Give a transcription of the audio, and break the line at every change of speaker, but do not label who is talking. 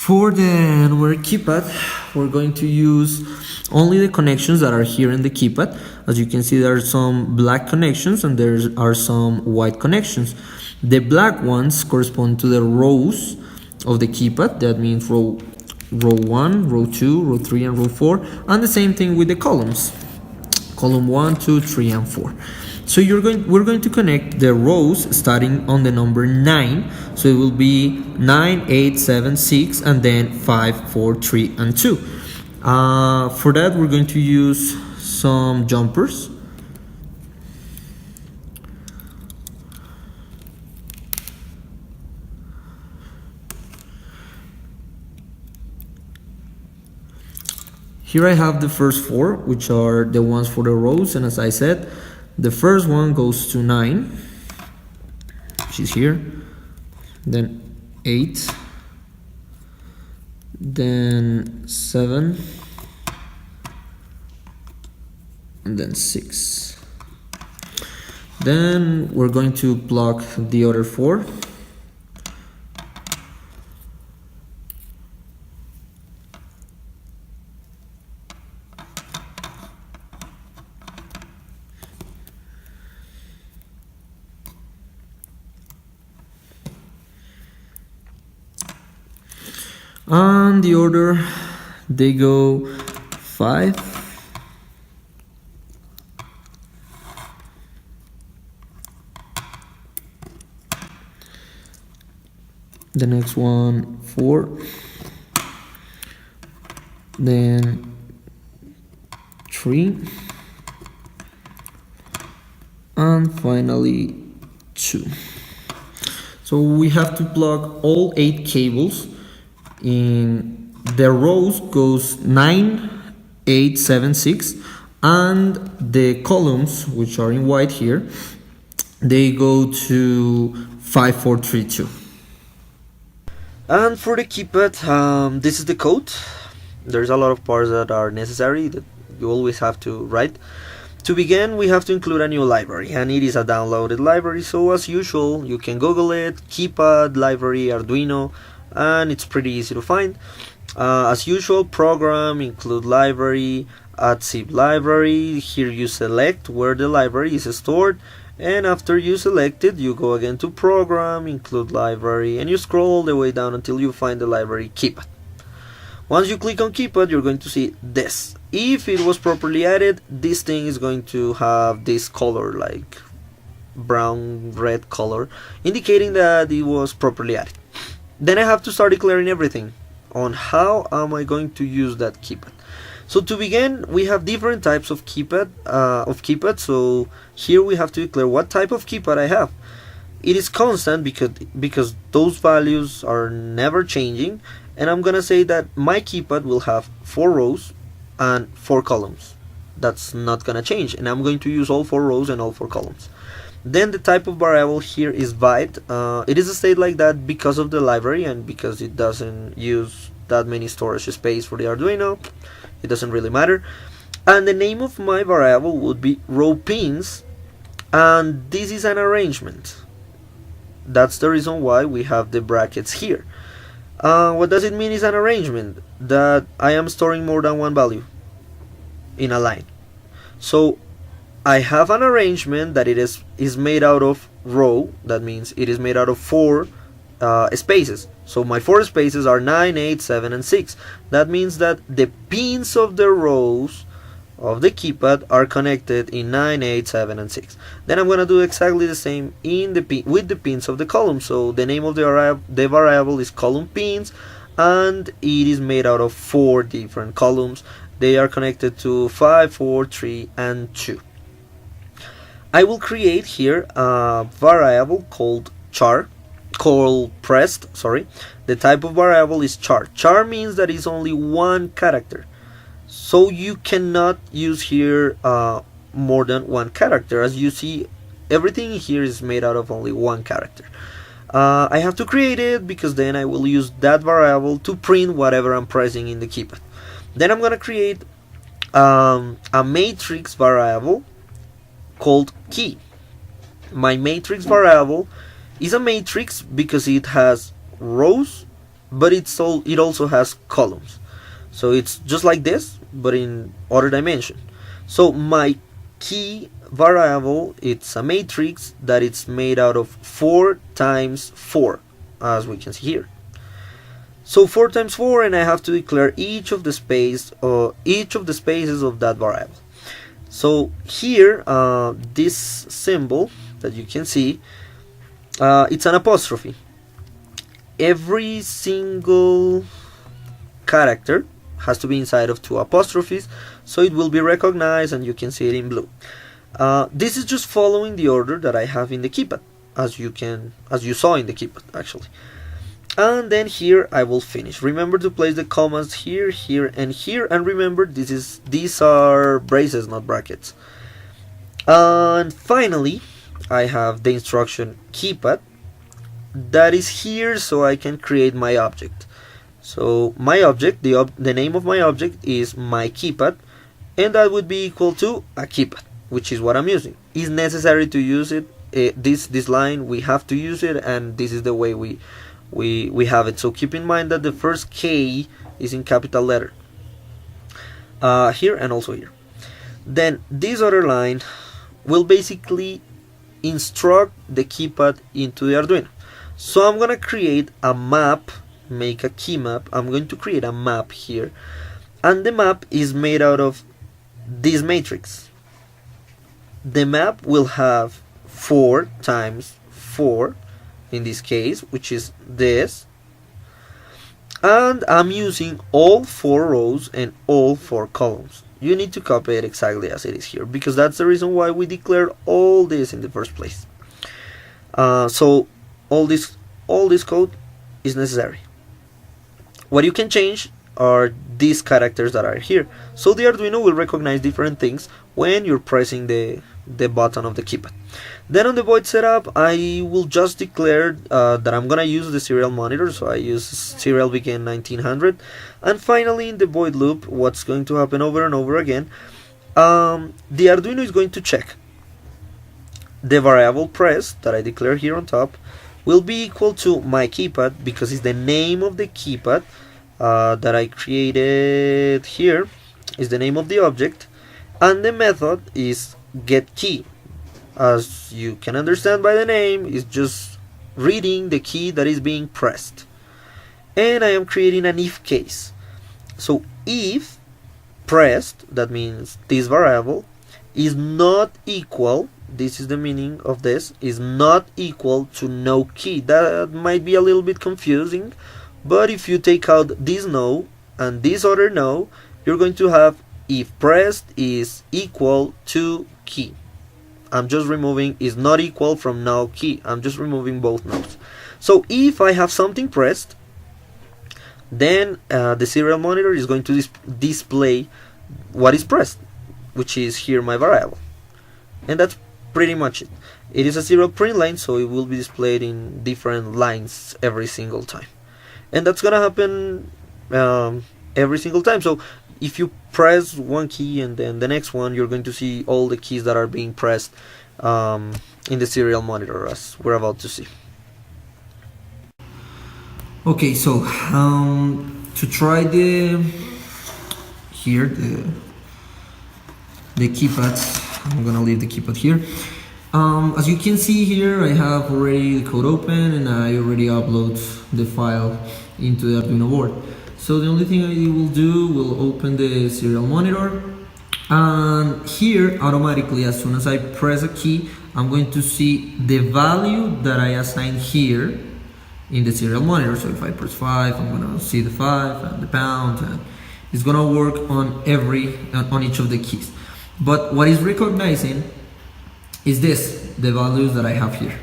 For the numeric keypad, we're going to use only the connections that are here in the keypad. As you can see, there are some black connections and there are some white connections. The black ones correspond to the rows of the keypad. That means row 1, row 2, row 3, and row 4. And the same thing with the columns. Column 1, 2, 3, and 4. So we're going to connect the rows starting on the number 9. So it will be 9, 8, 7, 6, and then 5, 4, 3, and 2. For that, we're going to use some jumpers. Here I have the first 4, which are the ones for the rows, and as I said, the first one goes to 9, which is here, then 8, then 7, and then 6. Then we're going to block the other 4. On the order, they go 5, the next one 4, then 3, and finally 2. So we have to plug all 8 cables. In the rows goes 9, 8, 7, 6, and the columns, which are in white here, they go to 5, 4, 3, 2. And for the keypad, this is the code. There's a lot of parts that are necessary that you always have to write. To begin, we have to include a new library, and it is a downloaded library, so as usual, you can Google it, keypad, library, Arduino, and it's pretty easy to find. As usual, program, include library, add zip library. Here you select where the library is stored, and after you select it, you go again to program, include library, and you scroll all the way down until you find the library keypad. Once you click on keypad, you're going to see this. If it was properly added, this thing is going to have this color, like brown red color, indicating that it was properly added. Then I have to start declaring everything on how am I going to use that keypad. So to begin, we have different types of keypad. So here we have to declare what type of keypad I have. It is constant because those values are never changing, and I'm gonna say that my keypad will have 4 rows and 4 columns. That's not gonna change, and I'm going to use all 4 rows and all 4 columns. Then the type of variable here is byte. It is a state like that because of the library and because it doesn't use that many storage space for the Arduino. It doesn't really matter. And the name of my variable would be row pins, and this is an arrangement. That's the reason why we have the brackets here. What does it mean is an arrangement? That I am storing more than one value in a line. So I have an arrangement that it is made out of row. That means it is made out of 4 spaces. So my 4 spaces are 9, 8, 7, and 6. That means that the pins of the rows of the keypad are connected in 9, 8, 7, and 6. Then I'm going to do exactly the same with the pins of the column. So the name of the variable is column pins, and it is made out of 4 different columns. They are connected to 5, 4, 3, and 2. I will create here a variable called pressed. The type of variable is char. Char means that it's only one character. So you cannot use here more than one character. As you see, everything here is made out of only one character. I have to create it because then I will use that variable to print whatever I'm pressing in the keypad. Then I'm going to create a matrix variable called key. My matrix variable is a matrix because it has rows but it also has columns. So it's just like this, but in other dimension. So my key variable, it's a matrix that it's made out of 4 times 4, as we can see here. So 4 times 4, and I have to declare each of the spaces of that variable. So here, this symbol that you can see, it's an apostrophe. Every single character has to be inside of 2 apostrophes, so it will be recognized, and you can see it in blue. This is just following the order that I have in the keypad, as you saw in the keypad actually. And then here I will finish. Remember to place the commas here, here, and here, and remember these are braces, not brackets. And finally, I have the instruction keypad that is here, so I can create my object. So my object, the name of my object is my keypad, and that would be equal to a keypad, which is what I'm using. It's necessary to use it. This line, we have to use it, and this is the way we have it. So keep in mind that the first K is in capital letter, here and also here. Then this other line will basically instruct the keypad into the Arduino. So I'm gonna create a map, make a key map. I'm going to create a map here, and the map is made out of this matrix. The map will have 4 times 4 in this case, which is this, and I'm using all 4 rows and all 4 columns. You need to copy it exactly as it is here, because that's the reason why we declared all this in the first place. So all this code is necessary. What you can change are these characters that are here. So the Arduino will recognize different things when you're pressing the button of the keypad. Then on the void setup, I will just declare that I'm gonna use the serial monitor, so I use serial begin 1900. And finally, in the void loop, what's going to happen over and over again, the Arduino is going to check the variable pressed that I declare here on top will be equal to my keypad, because it's the name of the keypad that I created here, is the name of the object, and the method is getKey. As you can understand by the name, is just reading the key that is being pressed. And I am creating an if case. So if pressed, that means this variable is not equal, this is the meaning of this, is not equal to no key. That might be a little bit confusing, but if you take out this no and this other no, you're going to have if pressed is equal to key. I'm just removing is not equal from no key. I'm just removing both no's. So if I have something pressed, then the serial monitor is going to display what is pressed, which is here my variable. And that's pretty much it. It is a serial print line, so it will be displayed in different lines every single time. And that's gonna happen every single time. So if you press one key and then the next one, you're going to see all the keys that are being pressed in the serial monitor, as we're about to see. Okay, so to try the keypad, I'm gonna leave the keypad here. As you can see here, I have already the code open, and I already upload the file into the Arduino board. So the only thing I will open the serial monitor, and here automatically, as soon as I press a key, I'm going to see the value that I assigned here in the serial monitor. So if I press 5, I'm gonna see the 5 and the pound, and it's gonna work on each of the keys. But what is recognizing is the values that I have here.